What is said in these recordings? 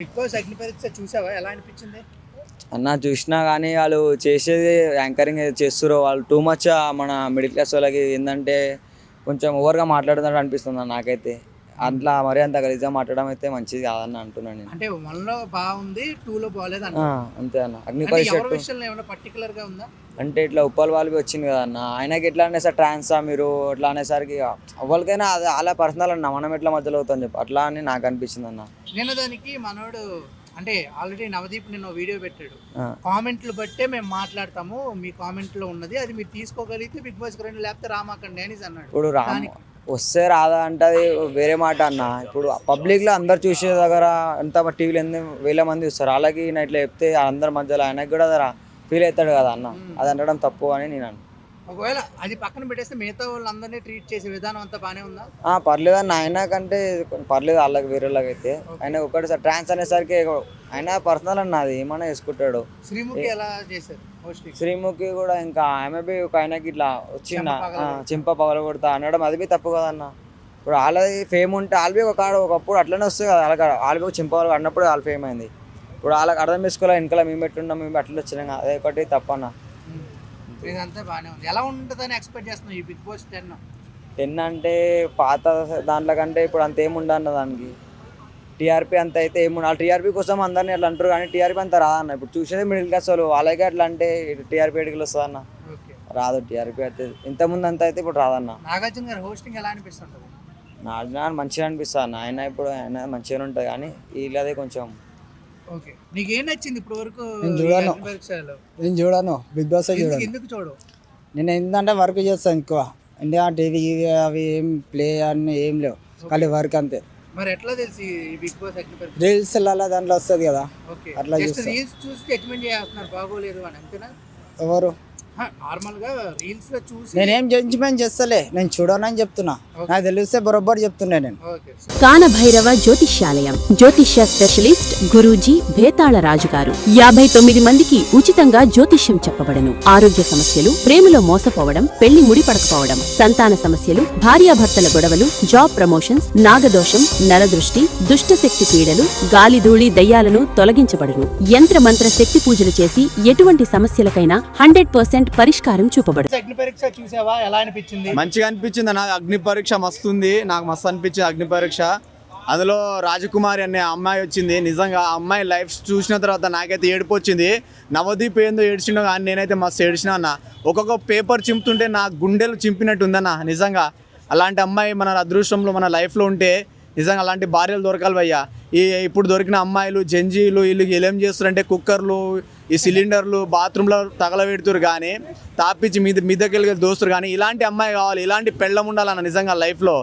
Big boss అగ్ని పరీక్ష చూసావా? ఎలా అనిపించింది? అన్న చూసినా కానీ వాళ్ళు చేసేది యాంకరింగ్ ఏది చేస్తుర్రో వాళ్ళు టూ మచ్ మన మిడిల్ క్లాస్ వాళ్ళకి ఏంటంటే కొంచెం ఓవర్గా మాట్లాడుతున్నట్టు అనిపిస్తుంది అన్న నాకైతే. అట్లా మరీ అంత గలీజ్గా మాట్లాడడం అయితే మంచిది కాదని అంటున్నాను నేను. అంటే 1లో బాగుంది, 2లో బాగలేదు ఆ, అంటారు. అంతే అన్న. అగ్ని అంటే పరీక్ష ఎవరి విషయంలో ఏమైనా పర్టికులర్ గా ఉందా? అంటే ఇట్లా ఉప్పల్ వాళ్ళకి వచ్చింది కదా అన్న, ఆయనకి ఎట్లా అనేసారి ట్రాన్సా మీరు ఇట్లా అనేసరికి ఎవరికైనా అది అలా పర్సనల్ అన్న, మనం ఎట్లా మధ్యలో అవుతాం చెప్పు, అట్లా అని నాకు అనిపించింది అన్న. నేను దానికి మనోడు అంటే ఆల్రెడీ నవదీప్ నిన్న వీడియో పెట్టాడు. ఆ, కామెంట్లు బట్టే మేము మాట్లాడతాము, మీ కామెంట్లో ఉన్నది అది మీరు తీసుకోగలిగితే బిగ్ బాస్ రండి, లేకపోతే రామాకండి అనేసి అన్నాడు. ఇప్పుడు దానికి వస్తే రాదా అంటే అది వేరే మాట అన్న. ఇప్పుడు పబ్లిక్లో అందరు చూసే దగ్గర ఎంత టీవీలో ఎన్ని వేల మంది చూస్తారు, అలాగే ఈయన ఇట్లా చెప్తే అందరి మధ్యలో ఆయనకు కూడా ఫీల్ అవుతాడు కదా అన్న. అది అనడం తప్పు అని నేను ఒకవేళ అది పక్కన పెట్టేస్తే మిగతా వాళ్ళందరినీ ట్రీట్ చేసే విధానం అంతా బానే ఉందా? పర్లేదు అన్న. ఆయన కంటే పర్లేదు వాళ్ళకి వేరే వాళ్ళకి అయితే. ఆయన ఒకటిసారి ట్రాన్స్ అనేసరికి ఆయన పర్సనల్ అన్న, అది ఏమైనా వేసుకుంటాడు. శ్రీముఖి ఎలా చేశారు హోస్టింగ్? శ్రీముఖి కూడా ఇంకా ఆమె బి ఒక ఆయనకి ఇట్లా వచ్చింద చెంప పగల కొడతా అనడం అది బి తప్పు కదన్న. ఇప్పుడు వాళ్ళది ఫేమ్ ఉంటే వాళ్ళవి ఒక ఒకప్పుడు అట్లనే వస్తుంది కదా, వాళ్ళకి చెంప పగల అన్నప్పుడు వాళ్ళ ఫేమ్ అయింది. ఇప్పుడు వాళ్ళకి అర్థం చేసుకోవాలి, వెనకాల మేము పెట్టున్నాం, మేము అట్లా వచ్చినాం, అదే ఒకటి తప్పన్న. ఇదంతా బాగానే ఉంది. ఎలా ఉంటుందని ఎక్స్పెక్ట్ చేస్తున్నాం ఈ బిగ్ బాస్ 10 అంటే పాత దాంట్లో కంటే ఇప్పుడు అంత ఏముండన్న దానికి. టీఆర్పీ అంత అయితే ఏముండాలి, టీఆర్పీ కోసం అందరినీ అట్లా అంటారు కానీ టీఆర్పీ అంత రాదన్న. ఇప్పుడు చూసేది మిడిల్ క్లాస్ వాళ్ళు, వాళ్ళకే అట్లా అంటే టీఆర్పీ ఎడికలు వస్తుంది అన్న, రాదు టీఆర్పీ అయితే. ఇంతకుముందు అంత అయితే ఇప్పుడు రాదన్న. నాగార్జున గారి హోస్టింగ్ ఎలా అనిపిస్తుంటుంది? నాగార్జున మంచిగా అనిపిస్తుంది అన్న. ఆయన ఇప్పుడు ఆయన మంచిగానే ఉంటుంది కానీ వీళ్ళదే కొంచెం. ఓకే, నీకేం నచ్చింది ఇప్పుడు వరకు? నేను చూడను బిగ్ బాస్ చూడను. ఎందుకు చూడు? నేను ఏంటంటే వర్క్ చేస్తాను ఎక్కువ. ఇండియా టీవీ అవి ఏం ప్లే అని ఏం లేవు, ఖాళీ వర్క్ అంతే. మరి ఎట్లా తెలిసి బిగ్ బాస్ రీల్స్ దాంట్లో వస్తుంది కదా, ఓకే, అట్లా జస్ట్ రీల్స్ చూసి రికమెండ్ చేస్తున్నారు బాగోలేదు అని, అంతేనా? ఎవరు నార్మల్ గా రీల్స్ లో చూసి నేనేం జడ్జిమెంట్ చేస్తలే, నేను చూడనని చెప్తున్నా. నాకు తెలిస్తే బరోబ్బర్ చెప్తున్నా నేను. ఓకే. కానభైరవ జ్యోతిష్యాలయం జ్యోతిష్య స్పెషలిస్ట్ గురూజీ భేతాళ రాజు గారు 59 మందికి ఉచితంగా జ్యోతిష్యం చెప్పబడను. ఆరోగ్య సమస్యలు, ప్రేమలో మోసపోవడం, పెళ్లి ముడిపడకపోవడం, సంతాన సమస్యలు, భార్యాభర్తల గొడవలు, జాబ్ ప్రమోషన్స్, నాగదోషం, నరదృష్టి, దుష్టశక్తి పీడలు, గాలిధూళి దయ్యాలను తొలగించబడును. యంత్ర మంత్ర శక్తి పూజలు చేసి ఎటువంటి సమస్యలకైనా 100% పరిష్కారం చూపబడు. అగ్ని పరీక్ష చూసావా? ఎలా అనిపించింది? మంచిగా అనిపించింది నాకు. అగ్ని పరీక్ష మస్తుంది, నాకు మస్తు అనిపించింది అగ్ని పరీక్ష. అందులో రాజకుమారి అనే అమ్మాయి వచ్చింది. నిజంగా ఆ అమ్మాయి లైఫ్ చూసిన తర్వాత నాకైతే ఏడుపు వచ్చింది. నవదీప్ ఏందో ఏడ్చిండో కానీ నేనైతే మస్తు ఏడ్చినా అన్న. ఒక్కొక్క పేపర్ చింపుతుంటే నా గుండెలు చింపినట్టు ఉందన్న. నిజంగా అలాంటి అమ్మాయి మన అదృష్టంలో మన లైఫ్లో ఉంటే నిజంగా అలాంటి భార్యలు దొరకాలి భయ్యా. ఇప్పుడు దొరికిన అమ్మాయిలు జంజీలు వీళ్ళు ఏం చేస్తారంటే కుక్కర్లు, ఈ సిలిండర్లు బాత్రూంలో తగలబెడుతురు కానీ తాపిచ్చి మీదకెళ్ళి దోస్తురు కానీ ఇలాంటి అమ్మాయి కావాలి, ఇలాంటి పెళ్ళం ఉండాలన్న. నిజంగా లైఫ్లో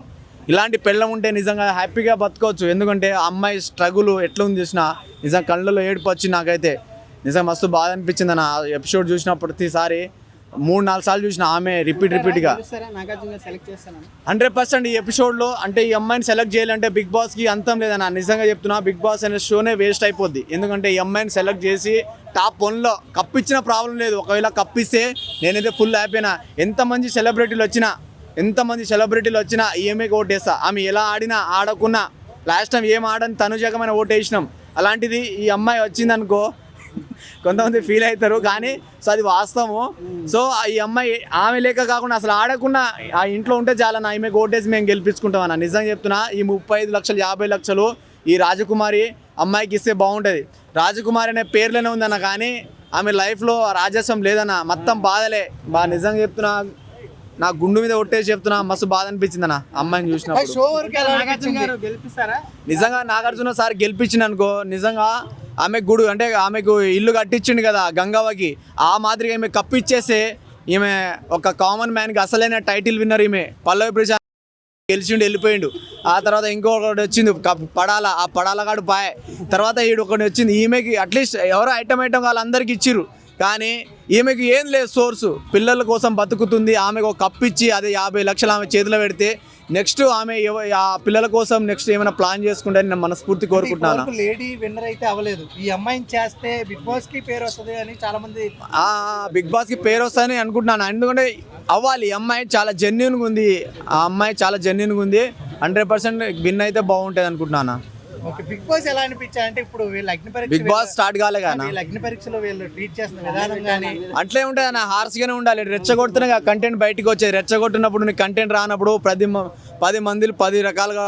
ఇలాంటి పెళ్ళం ఉంటే నిజంగా హ్యాపీగా బతకవచ్చు. ఎందుకంటే ఆ అమ్మాయి స్ట్రగుల్ ఎట్లా ఉంది చూసినా నిజంగా కళ్ళలో ఏడుపు వచ్చి నాకైతే నిజంగా మస్తు బాధ అనిపించింది అన్న. ఎపిసోడ్ చూసిన ప్రతిసారి 3-4 సార్లు చూసిన ఆమె రిపీట్గా 100% ఈ ఎపిసోడ్లో. అంటే ఈ అమ్మాయిని సెలెక్ట్ చేయాలంటే బిగ్ బాస్కి అంతం లేదన్న. నిజంగా చెప్తున్నా, బిగ్ బాస్ అనే షోనే వేస్ట్ అయిపోద్ది. ఎందుకంటే ఈ అమ్మాయిని సెలెక్ట్ చేసి టాప్ 1లో కప్పిచ్చిన ప్రాబ్లం లేదు. ఒకవేళ కప్పిస్తే నేనైతే ఫుల్ హ్యాపీనా. ఎంతమంది సెలబ్రిటీలు వచ్చినా ఈమెకి ఓటేస్తా. ఆమె ఎలా ఆడినా ఆడకున్నా లాస్ట్ టైం ఏం ఆడని తనుజకమైన ఓటు వేసినాం. అలాంటిది ఈ అమ్మాయి వచ్చిందనుకో కొంతమంది ఫీల్ అవుతారు కానీ సో అది వాస్తవము. సో ఈ అమ్మాయి ఆమె లేక కాకుండా అసలు ఆడకుండా ఆ ఇంట్లో ఉంటే చాలన్నా, ఆమె ఓటేసి మేము గెలిపించుకుంటామన్నా. నిజంగా చెప్తున్నా, ఈ 35 లక్షలు 50 లక్షలు ఈ రాజకుమారి అమ్మాయికి ఇస్తే బాగుంటుంది. రాజకుమారి అనే పేర్లోనే ఉందన్న కానీ ఆమె లైఫ్లో రాజస్వం లేదన్న. మొత్తం బాధలే. నిజంగా చెప్తున్నా, నా గుండు మీద ఒట్టేసి చెప్తున్నా, మస్తు బాధ అనిపించింది అన్న అమ్మాయిని చూసినప్పుడు. నిజంగా నాగార్జున సార్ గెలిపించింది అనుకో, నిజంగా ఆమె గుడు అంటే ఆమెకు ఇల్లు కట్టించిండు కదా గంగవ్వకి, ఆ మాదిరిగా ఈమె కప్పిచ్చేస్తే ఈమె ఒక కామన్ మ్యాన్కి అసలైన టైటిల్ విన్నర్. ఈమె పల్లవి ప్రజా గెలిచిండు, వెళ్ళిపోయిండు. ఆ తర్వాత ఇంకొకటి వచ్చింది పడాల, ఆ పడాలగాడు పాయ్. తర్వాత ఒకటి వచ్చింది. ఈమెకి అట్లీస్ట్ ఎవరో ఐటమ్ వాళ్ళందరికీ ఇచ్చిర్రు కానీ ఈమెకి ఏం లేదు సోర్సు. పిల్లల కోసం బతుకుతుంది. ఆమెకు ఒక కప్పిచ్చి అదే 50 లక్షలు ఆమె చేతిలో పెడితే నెక్స్ట్ ఆమె ఆ పిల్లల కోసం నెక్స్ట్ ఏమైనా ప్లాన్ చేసుకుంటే నేను మనస్ఫూర్తి కోరుకుంటున్నాను. లేడీ విన్నర్ అయితే అవ్వలేదు. ఈ అమ్మాయిని చేస్తే బిగ్ బాస్ కి పేరు వస్తుంది అని చాలా మంది బిగ్ బాస్ కి పేరు వస్తుందని అనుకుంటున్నాను. ఎందుకంటే అవ్వాలి. ఈ అమ్మాయి చాలా జెన్యూన్గా ఉంది. ఆ అమ్మాయి చాలా జెన్యూన్గా ఉంది. 100% విన్ అయితే బాగుంటుంది అనుకుంటున్నాను. ఓకే, బిగ్ బాస్ ఎలా అనిపించాయి అంటే ఇప్పుడు వీళ్ళు అగ్ని పరీక్ష బిగ్ బాస్ స్టార్ట్ కాలే కానీ వీళ్ళు అగ్ని పరీక్షలో వీళ్ళు ట్రీట్ చేస్తున్న విధానం కానీ అట్లే ఉంటుంది అన్న, హార్స్గానే ఉండాలి. రెచ్చగొడుతున్నా కంటెంట్ బయటకు వచ్చేది. రెచ్చగొట్టినప్పుడు నీకు కంటెంట్ రానప్పుడు 10 మంది 10 రకాలుగా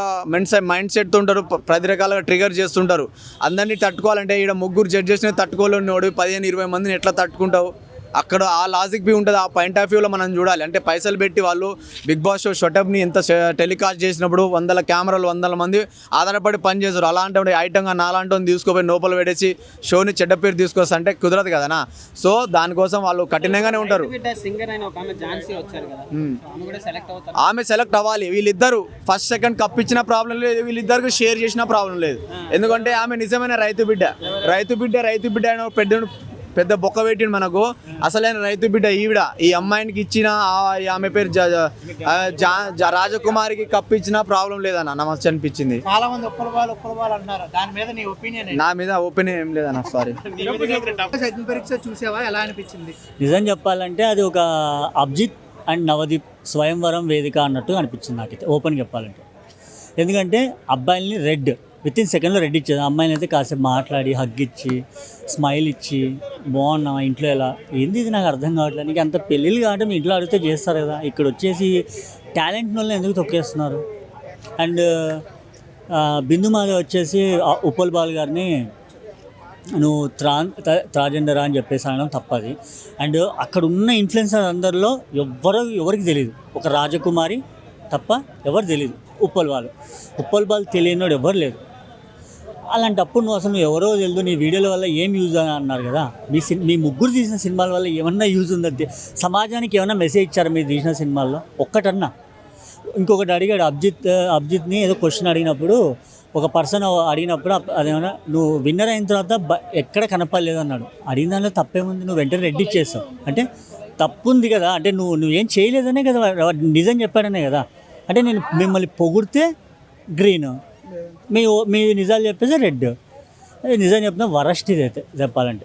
మైండ్ సెట్తో ఉంటారు, 10 రకాలుగా ట్రిగర్ చేస్తుంటారు. అందరినీ తట్టుకోవాలంటే ఇక్కడ 3 జడ్జెస్ని తట్టుకోలేనోడు 15-20 మందిని ఎట్లా తట్టుకుంటావు? అక్కడ ఆ లాజిక్ బి ఉంటుంది. ఆ పాయింట్ ఆఫ్ వ్యూలో మనం చూడాలి. అంటే పైసలు పెట్టి వాళ్ళు బిగ్ బాస్ షో షటప్ని ఎంత టెలికాస్ట్ చేసినప్పుడు 100 కెమెరాలు 100 మంది ఆధారపడి పని చేస్తారు. అలాంటి ఐటంగా నాలాంటి తీసుకుపోయి లోపల పెట్టేసి షోని చెడ్డ పేరు తీసుకొస్తా అంటే కుదరదు కదనా. సో దానికోసం వాళ్ళు కఠినంగానే ఉంటారు. ఆమె సెలెక్ట్ అవ్వాలి. వీళ్ళిద్దరు ఫస్ట్ సెకండ్ కప్ ఇచ్చిన ప్రాబ్లం లేదు, వీళ్ళిద్దరికి షేర్ చేసిన ప్రాబ్లం లేదు. ఎందుకంటే ఆమె నిజమైన రైతు బిడ్డ అయిన పెద్ద బొక్క పెట్టిండు మనకు. అసలైన రైతు బిడ్డ ఈవిడ. ఈ అమ్మాయికి ఇచ్చిన ఆమె పేరు రాజకుమారికి కప్ ఇచ్చిన ప్రాబ్లం లేదన్న, నమస్తే అనిపించింది. చాలా మంది ఒప్పలబాలు అంటున్నారు. దాని మీద నీ ఒపీనియన్? నా మీద ఒపీనియన్ ఏం లేదన్న, సారీ. అగ్ని పరీక్ష చూసావా, ఎలా అనిపించింది? నిజం చెప్పాలంటే అది ఒక అభిజిత్ అండ్ నవదీప్ స్వయంవరం వేదిక అన్నట్టు అనిపించింది నాకైతే, ఓపెన్గా చెప్పాలంటే. ఎందుకంటే అబ్బాయిల్ని విత్ ఇన్ సెకండ్లో రెడ్ ఇచ్చేది, అమ్మాయిని అయితే కాసేపు మాట్లాడి హగ్ ఇచ్చి స్మైల్ ఇచ్చి బాగున్నా ఇంట్లో ఎలా ఏంది ఇది నాకు అర్థం కావట్లేదు. నీకు అంత పెళ్ళిళ్ళు కాబట్టి మీ ఇంట్లో అడిగితే చేస్తారు కదా, ఇక్కడ వచ్చేసి టాలెంట్ వల్ల ఎందుకు తొక్కేస్తున్నారు? అండ్ బిందు మాధవ్ వచ్చేసి ఉప్పల్ బాల్ గారిని నువ్వు ట్రాజెండరా అని చెప్పేసి అనడం తప్పది. అండ్ అక్కడ ఉన్న ఇన్ఫ్లుయెన్సర్ అందరిలో ఎవరికి తెలియదు, ఒక రాజకుమారి తప్ప ఎవరు తెలియదు. ఉప్పల్ బాల్ తెలియనివాడు ఎవరు లేరు. అలాంటప్పుడు నువ్వు ఎవరో తెలియదు, నీ వీడియోల వల్ల ఏం యూజ్ అని అన్నారు కదా. మీ ముగ్గురు తీసిన సినిమాల వల్ల ఏమన్నా యూజ్ ఉందంటే, సమాజానికి ఏమన్నా మెసేజ్ ఇచ్చారా మీరు తీసిన సినిమాల్లో? ఒక్కటన్నా. ఇంకొకటి అడిగాడు అభిజిత్ని ఏదో క్వశ్చన్ అడిగినప్పుడు, ఒక పర్సన్ అడిగినప్పుడు అదేమన్నా నువ్వు విన్నర్ అయిన తర్వాత ఎక్కడ కనపడలేదు అన్నాడు. అడిగిన దానిలో తప్పేముంది, నువ్వు వెంటనే రెడ్ ఇచ్చేస్తావు అంటే తప్పు ఉంది కదా. అంటే నువ్వేం చేయలేదనే కదా, నిజం చెప్పాడనే కదా. అంటే నేను మిమ్మల్ని పొగిడితే గ్రీన్, మీ నిజాలు చెప్పేసి రెడ్. నిజం చెప్పిన వరస్ట్ ఇది అయితే చెప్పాలంటే.